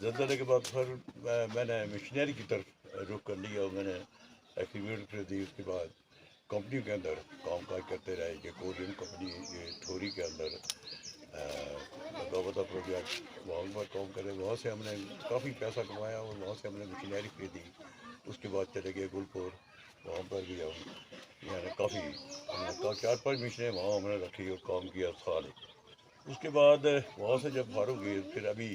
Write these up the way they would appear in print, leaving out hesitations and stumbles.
زلزلے کے بعد پھر میں نے مشنری کی طرف رخ کر لیا. میں نے ایکٹیویٹ خریدی. اس کے بعد کمپنی کے اندر کام کاج کرتے رہے. یہ کورین کمپنی یہ تھوری کے اندر بغاوتہ پروجیکٹ وہاں پر کام کرے. وہاں سے ہم نے کافی پیسہ کمایا اور وہاں سے ہم نے مشینری خریدی. اس کے بعد چلے گئے گلپور. وہاں پر بھی ہم یعنی کافی ہم نے 4-5 مشینیں وہاں ہم نے رکھی اور کام کیا سال. اس کے بعد وہاں سے جب فارغ ہوئے پھر ابھی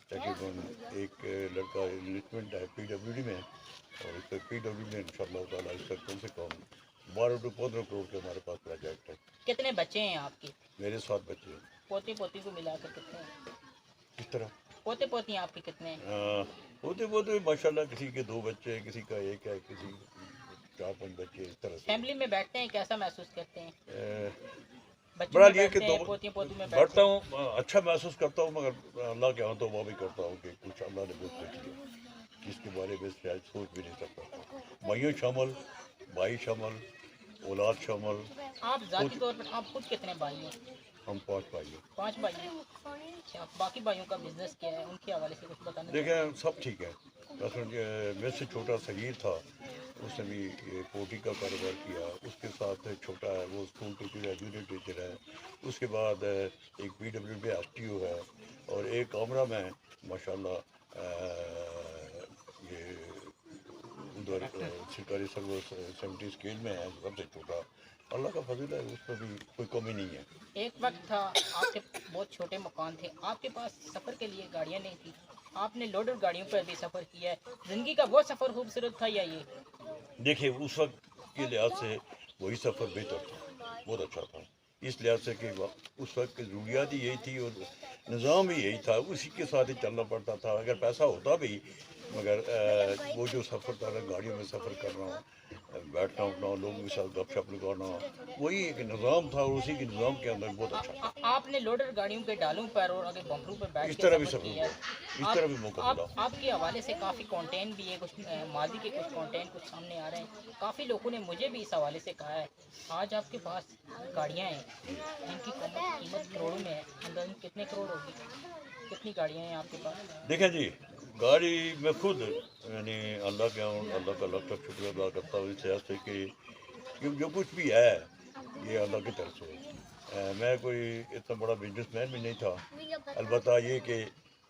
تقریباً ایک لڑکا انویسٹمنٹ ہے PWD میں, اور اس پہ PWD میں انشاءاللہ تعالیٰ اس کا کم سے کم 12 to 15 کروڑ کے ہمارے پاس پروجیکٹ ہے. کتنے بچے ہیں آپ کے؟ میرے 7 بچے ہیں. پوتے پوتی کو ملا کر کتنے ہیں؟ کس طرح پوتے پوتی آپ کے کتنے ہیں؟ ہوتے ماشاء اللہ کسی کے 2 بچے, کسی کا 1 ہے, کسی 4-5 بچے, اس طرح سے. فیملی میں بیٹھتے ہیں کیسا محسوس کرتے ہیں؟ بچوں بڑا میں یہ کہ بیٹھتے ہیں, پوتیوں پوتوں میں بیٹھتے بڑھتا ہیں؟ ہوں, اچھا محسوس کرتا ہوں, مگر اللہ کے ہاں تو وہ بھی کرتا ہوں کہ کچھ اللہ نے بہت کچھ کیا جس کے بارے میں شاید سوچ بھی نہیں سکتا. بھائیوں شامل, بھائی شامل, اولاد شامل. آپ ذاتی طور پر آپ خود کتنے بھائی ہیں؟ ہم 5 بھائی ہیں. 5 بھائی ہیں. اچھا, باقی بھائیوں کا بزنس کیا ہے, ان کے حوالے سے کچھ بتانا؟ دیکھیں سب ٹھیک ہے. مثلاً میرے سے چھوٹا صغیر تھا, اس نے بھی پوٹی کا کاروبار کیا. اس کے ساتھ چھوٹا ہے وہ اسکول ٹیچر ہے, جونیئر ٹیچر ہے. اس کے بعد ایک PWD STO ہے, اور ایک عامرہ میں ماشاء اللہ یہ ادھر سرکاری سروس 70 اسکیل میں ہے, سب سے چھوٹا. اللہ کا فضل ہے, اس میں بھی کوئی کمی نہیں ہے. ایک وقت تھا آپ کے بہت چھوٹے مکان تھے, آپ کے پاس سفر کے لیے گاڑیاں نہیں تھیں, آپ نے لوڈر گاڑیوں پر بھی سفر کیا ہے. زندگی کا وہ سفر خوبصورت تھا یا یہ؟ دیکھیے اس وقت کے لحاظ سے وہی سفر بہتر تھا, بہت اچھا تھا. اس لحاظ سے کہ اس وقت کی ضروریات ہی یہی تھی اور نظام بھی یہی تھا, اسی کے ساتھ ہی چلنا پڑتا تھا. اگر پیسہ ہوتا بھی, مگر وہ جو سفر تھا, گاڑیوں میں سفر کرنا, بیٹھنا اٹھنا, لوگوں کے ساتھ گپ شپ لگانا, وہی ایک نظام تھا, اور اسی کے نظام کے اندر بہت اچھا تھا. آپ نے لوڈر گاڑیوں کے ڈالوں پر اور آگے بمپروں پر بیٹھ اس کے طرح بھی سفر سفر کیا ہوا, ہے. اس طرح بھی موقع ملا. آپ کے حوالے سے کافی کانٹینٹ بھی ہے, کچھ ماضی کے کچھ کانٹینٹ کچھ سامنے آ رہے ہیں. کافی لوگوں نے مجھے بھی اس حوالے سے کہا ہے, آج آپ کے پاس گاڑیاں ہیں جن کی قیمت کروڑوں میں ہے, اندازاً کتنے کروڑ ہوگی, کتنی گاڑیاں ہیں آپ کے پاس؟ دیکھیں جی, گاڑی میں خود یعنی اللہ کے اللہ کا لاکھ لاکھ شکریہ ادا کرتا ہوں اس لحاظ سے کہ جو کچھ بھی ہے یہ اللہ کی طرف سے ہے. میں کوئی اتنا بڑا بزنس مین بھی نہیں تھا. البتہ یہ کہ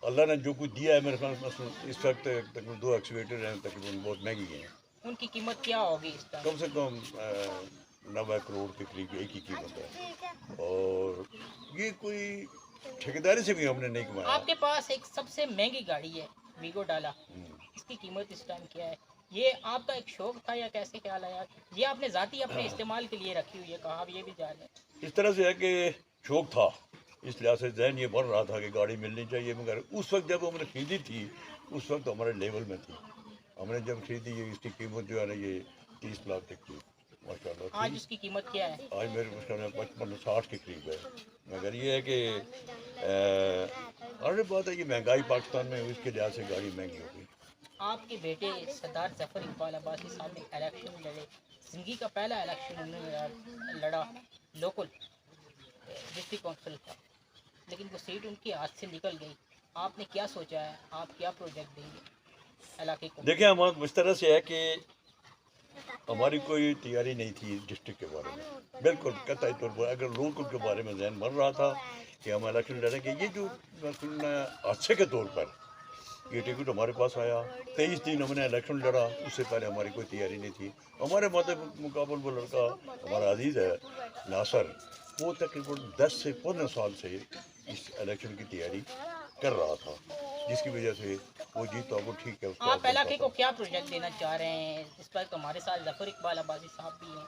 اللہ نے جو کچھ دیا ہے میرے پاس, مثلا اس وقت تقریباً 2 ایکسیویٹر ہیں, تقریباً بہت مہنگی ہیں. ان کی قیمت کیا ہوگی اس ٹائم؟ کم سے کم 90 کروڑ کے قریب ایک ہی قیمت ہے, اور یہ کوئی ٹھیکیداری سے بھی ہم نے نہیں کمایا. آپ کے پاس ایک سب سے مہنگی گاڑی ہے ویگو ڈالا, اس کی قیمت اس ٹائم کیا ہے؟ یہ آپ کا ایک شوق تھا یا کیسے خیال آیا؟ یہ آپ نے ذاتی اپنے استعمال کے لیے رکھی ہوئی ہے, کہا یہ بھی جا رہا ہے. اس طرح سے ہے کہ شوق تھا, اس لحاظ سے ذہن یہ بن رہا تھا کہ گاڑی ملنی چاہیے. مگر اس وقت جب ہم نے خریدی تھی, اس وقت ہمارے لیول میں تھی. ہم نے جب خریدی, اس کی قیمت جو ہے نا یہ 30 لاکھ تک تھی ماشاء اللہ. آج اس کی قیمت کیا ہے؟ آج میرے مشکل میں 55-60 کے قریب ہے. مگر یہ ہے کہ ہر بات ہے, یہ مہنگائی پاکستان میں اس کے لحاظ سے گاڑی مہنگی ہو گئی. آپ کے بیٹے سردار ظفر اقبال عباسی صاحب نے الیکشن لڑے, زندگی کا پہلا الیکشن انہوں نے لڑا, لوکل ڈسٹرکٹ کونسل کا, لیکن وہ سیٹ ان کے ہاتھ سے نکل گئی. آپ نے کیا سوچا ہے, آپ کیا پروجیکٹ دیں گے علاقے کو؟ دیکھیں ہم اس طرح سے ہے کہ ہماری کوئی تیاری نہیں تھی ڈسٹرکٹ کے بارے میں, بالکل قطعی طور پر. اگر لوکل کے بارے میں ذہن بن رہا تھا کہ ہم الیکشن لڑیں گے, یہ جو حادثے کے طور پر یہ ٹکٹ ہمارے پاس آیا, 23 دن ہم نے الیکشن لڑا, اس سے پہلے ہماری کوئی تیاری نہیں تھی. ہمارے مقابل وہ لڑکا ہمارا عزیز ہے ناصر, وہ تقریباً 10 سے 15 سال سے اس الیکشن کی تیاری کر رہا تھا, جس کی وجہ سے وہ جیتا. وہ ٹھیک ہے. آپ علاقے کو کیا پروجیکٹ دینا چاہ رہے ہیں؟ اس پر ہمارے ساتھ ظفر اقبال عباسی صاحب بھی ہیں.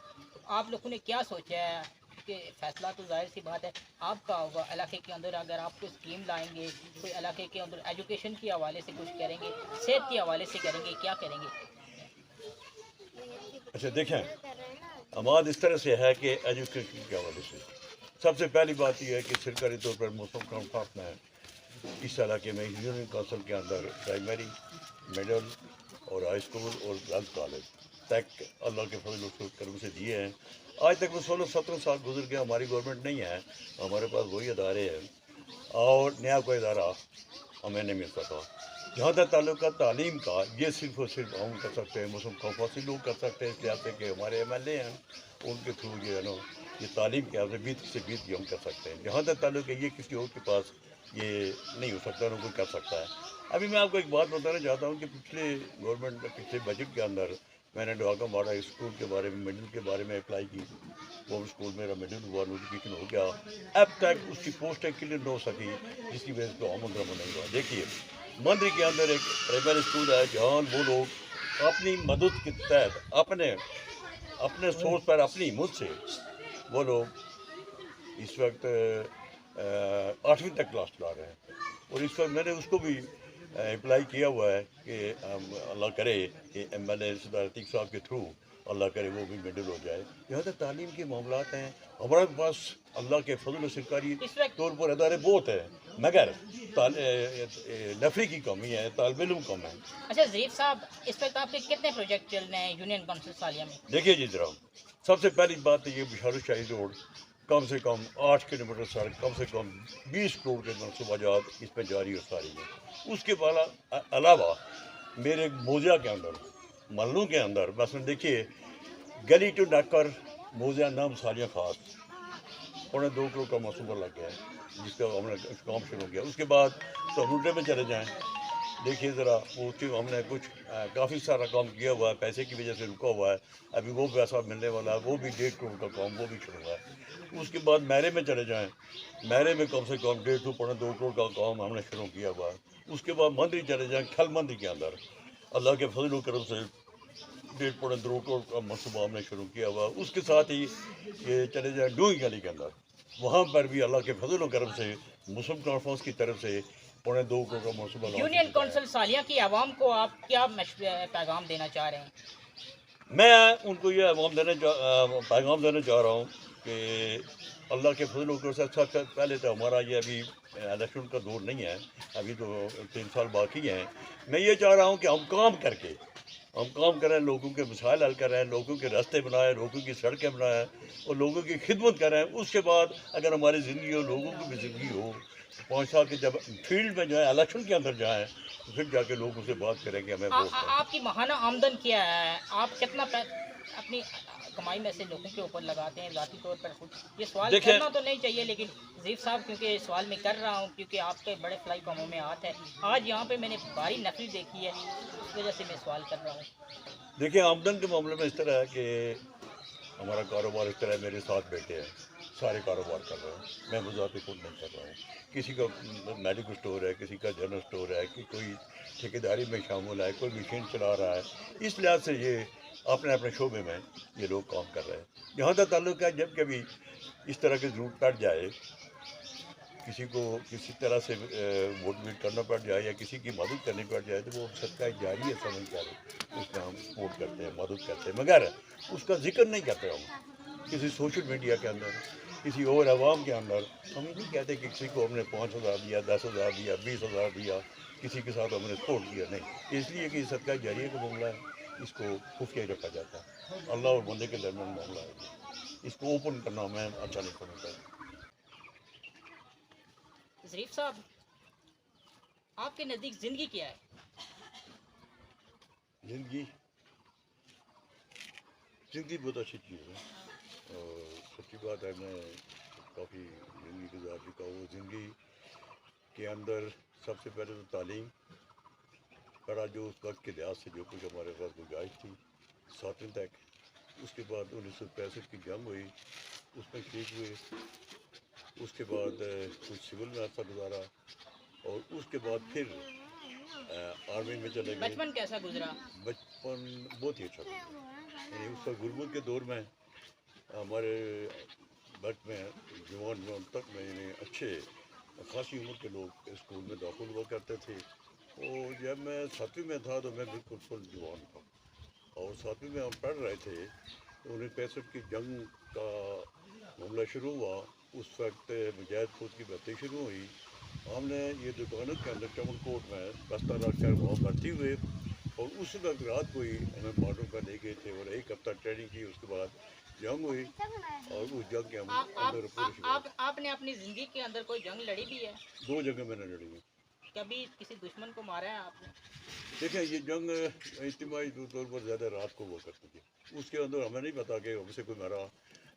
آپ لوگوں نے کیا سوچا ہے کہ فیصلہ تو ظاہر سی بات ہے آپ کا ہوگا علاقے کے اندر. اگر آپ کوئی اسکیم لائیں گے, کوئی علاقے کے اندر ایجوکیشن کے حوالے سے کچھ کریں گے, صحت کے حوالے سے کریں گے, کیا کریں گے؟ اچھا دیکھیں, ہمارا اس طرح سے ہے کہ ایجوکیشن کے حوالے سے سب سے پہلی بات یہ ہے کہ سرکاری طور پر موسم کانفرنس میں اس علاقے میں یونین کونسل کے اندر پرائمری, مڈل اور ہائی اسکول اور گرلز کالج تک اللہ کے فضل و کرم سے دیے ہیں. آج تک وہ 16-17 سال گزر گیا, ہماری گورنمنٹ نہیں ہے, ہمارے پاس وہی ادارے ہیں. اور نیا کوئی ادارہ ہمیں نہیں ملتا تھا. جہاں تک تعلق ہے تعلیم کا, یہ صرف اور صرف ہم کر سکتے ہیں, مسلم کونسی لوگ کر سکتے ہیں, اس لحاظ سے کہ ہمارے ایم ایل اے ہیں, ان کے تھرو جو ہے نا یہ تعلیم کے حوالے سے بیت بھی ہم کر سکتے ہیں. جہاں تک تعلق ہے یہ کسی اور کے پاس یہ نہیں ہو سکتا, نہ کوئی کر سکتا ہے. ابھی میں آپ کو ایک بات بتانا چاہتا ہوں کہ پچھلے گورنمنٹ پچھلے بجٹ کے اندر میں نے ڈواکا ماڑا اسکول کے بارے میں, مڈل کے بارے میں اپلائی کی. وہ اسکول میرا مڈل ہوا, نوٹیفکیشن ہو گیا, اب تک اس کی پوسٹیں کلیئر نہ ہو سکی, جس کی وجہ سے تو عمل درآمد نہیں ہوا. دیکھیے مندری کے اندر ایک پرائمری اسکول ہے جہاں وہ لوگ اپنی مدد کے تحت اپنے سورس پر اپنی ہمت سے وہ لوگ اس وقت 8ویں تک کلاس چلا رہے ہیں. اور اس وقت میں نے اس کو بھی اپلائی کیا ہوا ہے کہ اللہ کرے کہ ایم ایل اے صدر عتیق صاحب کے تھرو اللہ کرے وہ بھی مڈل ہو جائے. یہاں تک تعلیم کے معاملات ہیں, ہمارے پاس اللہ کے فضل و سرکاری طور پر ادارے بہت ہیں, مگر نفری کی کمی ہے, طالب علم کم ہے. اچھا ظریف صاحب, اس وقت آپ کے کتنے پروجیکٹ چل رہے ہیں یونین کونسل سالیہ میں؟ دیکھیے جی ذرا, سب سے پہلی بات تو یہ بشارت شاہی روڈ کم سے کم 8 کلومیٹر سڑک, کم سے کم 20 کروڑ کے منصوبہ جات اس پہ جاری اور ساری ہے. اس کے علاوہ میرے موضوع کے اندر, محلوں کے اندر مثلا دیکھیے گلی ٹو ڈاکر موضوع نام سالیہ خاص 2.25 کروڑ کا منصوبہ لگ گیا ہے, جس کا ہم نے کام شروع کیا. اس کے بعد تو روٹے میں چلے جائیں, دیکھیے ذرا وہ ہم نے کچھ کافی سارا کام کیا ہوا ہے, پیسے کی وجہ سے رکا ہوا ہے, ابھی وہ پیسہ ملنے والا ہے, وہ بھی 1.5 کروڑ کا کام وہ بھی شروع ہوا ہے. اس کے بعد میرے میں چلے جائیں, میرے میں کم سے کم 1.5 کروڑ کا کام ہم نے شروع کیا ہوا ہے. اس کے بعد مندری چلے جائیں, کھل مندری کے اندر اللہ کے فضل و کرم سے 1.5 کروڑ کا منصوبہ ہم نے شروع کیا ہوا. اس کے ساتھ ہی یہ چلے جائیں ڈوئی گلی کے اندر, وہاں پر بھی اللہ کے فضل و کرم سے مسلم کانفرنس کی طرف سے 2.25 کروڑ کا منصوبہ یونین کونسل سالیہ کی عوام کو آپ کیا پیغام دینا چاہ رہے ہیں؟ میں ان کو یہ پیغام دینا چاہ رہا ہوں کہ اللہ کے فضل و کرم سے سب سے پہلے تو ہمارا یہ ابھی الیکشن کا دور نہیں ہے, ابھی تو 3 سال باقی ہیں. میں یہ چاہ رہا ہوں کہ ہم کام کریں, لوگوں کے مسائل حل کریں, لوگوں کے راستے بنائیں, لوگوں کی سڑکیں بنائیں اور لوگوں کی خدمت کریں. اس کے بعد اگر ہماری زندگی ہو, لوگوں کی بھی زندگی ہو, 5 سال کے جب فیلڈ میں جائیں, الیکشن کے اندر جائیں, تو پھر جا کے لوگوں سے بات کریں کہ ہمیں ووٹ دیں. آپ کی ماہانہ آمدن کیا ہے؟ آپ کتنا اپنی کمائی میں سے لوگوں کے اوپر لگاتے ہیں ذاتی طور پر خود؟ یہ سوال کرنا تو نہیں چاہیے, لیکن ظریف صاحب کیونکہ سوال میں کر رہا ہوں کیونکہ آپ کے بڑے فلائی کاموں میں ہاتھ ہے. آج یہاں پہ میں نے بھاری نفری دیکھی ہے, اس وجہ سے میں سوال کر رہا ہوں. دیکھیں آمدن کے معاملے میں اس طرح ہے کہ ہمارا کاروبار اس طرح ہے, میرے ساتھ بیٹھے ہیں, سارے کاروبار کر رہے ہیں, میں بذات خود نہیں کر رہا ہوں. کسی کا میڈیکل اسٹور ہے, کسی کا جنرل اسٹور ہے, کہ کوئی ٹھیکیداری میں شامل ہے, کوئی مشین چلا رہا ہے. اس لحاظ سے یہ اپنے شعبے میں یہ لوگ کام کر رہے ہیں. یہاں تک تعلق ہے جب کبھی اس طرح کی ضرورت پڑ جائے, کسی کو کسی طرح سے موٹیویٹ کرنا پڑ جائے یا کسی کی مدد کرنی پڑ جائے, تو وہ صدقہ جاری ہے سمجھ کر اس میں ہم سپورٹ کرتے ہیں, مدد کرتے ہیں. مگر اس کا ذکر نہیں کرتے ہم کسی سوشل میڈیا کے اندر, کسی اور عوام کے اندر. ہم یہ نہیں کہتے کہ کسی کو ہم نے 5,000 دیا, 10,000 دیا, 20,000 دیا, کسی کے ساتھ ہم نے سپورٹ کیا, نہیں. اس لیے کہ یہ صدقہ جاریہ کا معاملہ ہے, اس کو خفیہ رکھا جاتا ہے. اللہ اور بندے کے درمیان معاملہ ہے, اس کو اوپن کرنا میں اچھا نہیں سمجھتا. ظریف صاحب, آپ کے نزدیک زندگی کیا ہے؟ زندگی بہت اچھی چیز ہے, اور سچی بات ہے میں کافی زندگی گزار چکا ہوں. زندگی کے اندر سب سے پہلے تو تعلیم پڑھا, جو اس وقت کے لحاظ سے جو کچھ ہمارے پاس گنجائش تھی 7ویں تک. اس کے بعد 1965 کی جنگ ہوئی, اس میں شہید ہوئے. اس کے بعد کچھ سول میں عرصہ گزارا, اور اس کے بعد پھر آرمی میں چلے گئے. بچپن کیسا گزرا؟ بچپن بہت ہی اچھا گزرا. یعنی اس وقت غربت کے دور میں ہمارے وقت میں جوان تک میں یعنی اچھے خاصی عمر کے لوگ اسکول میں داخل ہوا کرتے تھے. اور جب میں 7ویں میں تھا تو میں بالکل فل جوان تھا, اور 7ویں میں ہم پڑھ رہے تھے. 1965 کی جنگ کا معاملہ شروع ہوا, اس وقت مجاہد فوج کی بھرتی شروع ہوئی. ہم نے یہ دکانوں کے اندر چمن کوٹ میں بستہ رکھ کر وہاں بھرتی ہوئے, اور اس وقت رات کو ہی ہمیں بارڈر پر لے گئے تھے, اور 1 ہفتہ ٹریننگ کی. اس کے بعد جنگ ہوئی, اور اس جنگ کے اندر آپ نے اپنی زندگی کے اندر کوئی جنگ لڑی بھی ہے؟ 2 جنگیں میں نے لڑی ہیں. کبھی کسی دشمن کو مارا ہے آپ نے؟ دیکھیں یہ جنگ اجتماعی طور پر زیادہ رات کو وہ کرتی تھی، اس کے اندر ہمیں نہیں پتا کہ ہم سے کوئی مرا،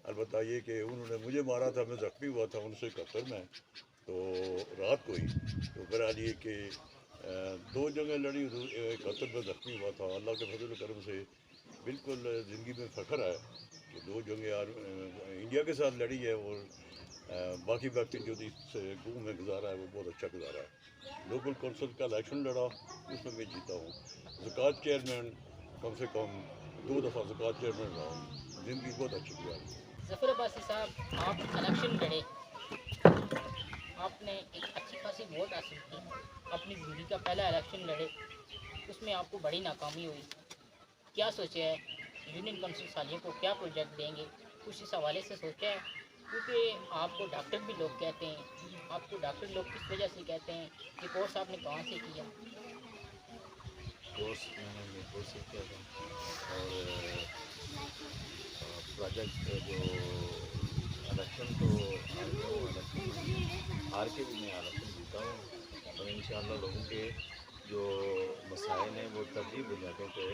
البتہ یہ کہ انہوں نے مجھے مارا تھا، میں زخمی ہوا تھا 1971 میں، تو رات کو ہی تو بہرحال یہ کہ دو جنگیں لڑی، 71 میں زخمی ہوا تھا، اللہ کے فضل و کرم سے بالکل زندگی میں فخر ہے کہ دو جنگیں انڈیا کے ساتھ لڑی ہے، اور باقی وقت جو اس گوں میں گزارا ہے وہ بہت اچھا گزارا ہے۔ لوکل کونسل کا الیکشن لڑا، اس میں جیتا ہوں، زکوٰۃ چیئرمین کم سے کم 2 دفعہ زکوٰۃ چیئرمین رہا ہوں، زندگی بہت اچھی گزاری۔ ظفر عباسی صاحب، آپ الیکشن لڑے، آپ نے ایک اچھی خاصی ووٹ حاصل کی، اپنی زندگی کا پہلا الیکشن لڑے، اس میں آپ کو بڑی ناکامی ہوئی، کیا سوچا ہے؟ یونین کونسل سالیہ کو کیا پروجیکٹ دیں گے؟ کچھ اس حوالے سے سوچا ہے؟ کیونکہ آپ کو ڈاکٹر بھی لوگ کہتے ہیں، آپ کو ڈاکٹر لوگ کس وجہ سے کہتے ہیں؟ یہ کورس آپ نے کہاں سے کیا؟ کورس میں نے میرپور سے کیا تھا، اور پروجیکٹ جو الیکشن تو الیکشن ہار کے بھی میں الیکشن جیتا ہوں، اور انشاءاللہ لوگوں کے جو مسائل ہیں وہ ترجیح بنیادوں پہ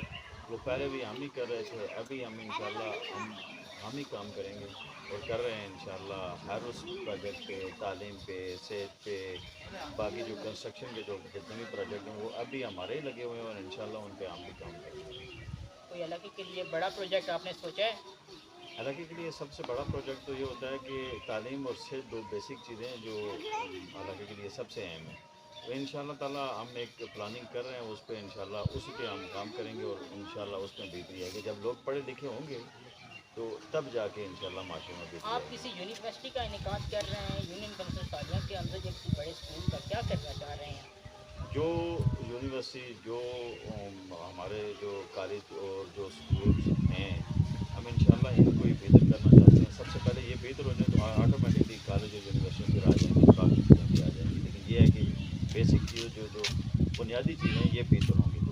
وہ پہلے بھی ہم ہی کر رہے تھے، ابھی ہم انشاءاللہ ہم ہی کام کریں گے اور کر رہے ہیں انشاءاللہ، ہر اس پروجیکٹ پہ، تعلیم پہ، صحت پہ، باقی جو کنسٹرکشن کے جو جتنے بھی پروجیکٹ ہیں وہ ابھی ہمارے ہی لگے ہوئے ہیں، اور انشاءاللہ ان پہ ہم بھی کام کریں گے۔ کوئی علاقے کے لیے بڑا پروجیکٹ آپ نے سوچا ہے؟ علاقے کے لیے سب سے بڑا پروجیکٹ تو یہ ہوتا ہے کہ تعلیم اور صحت دو بیسک چیزیں ہیں جو علاقے کے لیے سب سے اہم ہیں، تو انشاءاللہ تعالیٰ ہم ایک پلاننگ کر رہے ہیں اس پہ، انشاءاللہ اسی پہ ہم کام کریں گے، اور انشاءاللہ اس میں بہتری آئے گی۔ جب لوگ پڑھے لکھے ہوں گے تو تب جا کے انشاءاللہ معاشرے میں بہتری آپ آئے گی۔ کسی یونیورسٹی کا انعقاد کر رہے ہیں، یونین کونسل سالیہ کے اندر جو کسی بڑے اسکول کا کیا کرنا چاہ رہے ہیں؟ جو یونیورسٹی، جو ہمارے جو کالج اور جو اسکولس ہیں، ہم انشاءاللہ ان کو ہی بہتر کرنا چاہتے ہیں۔ سب سے پہلے یہ بہتر ہو جائے تو آٹومیٹکلی کالج اور یونیورسٹی پھر آ جائیں گی، باقی چیزیں بھی آ جائیں گی، لیکن یہ ہے کہ بیسک چیزیں جو بنیادی چیزیں یہ بہتر ہوں گی۔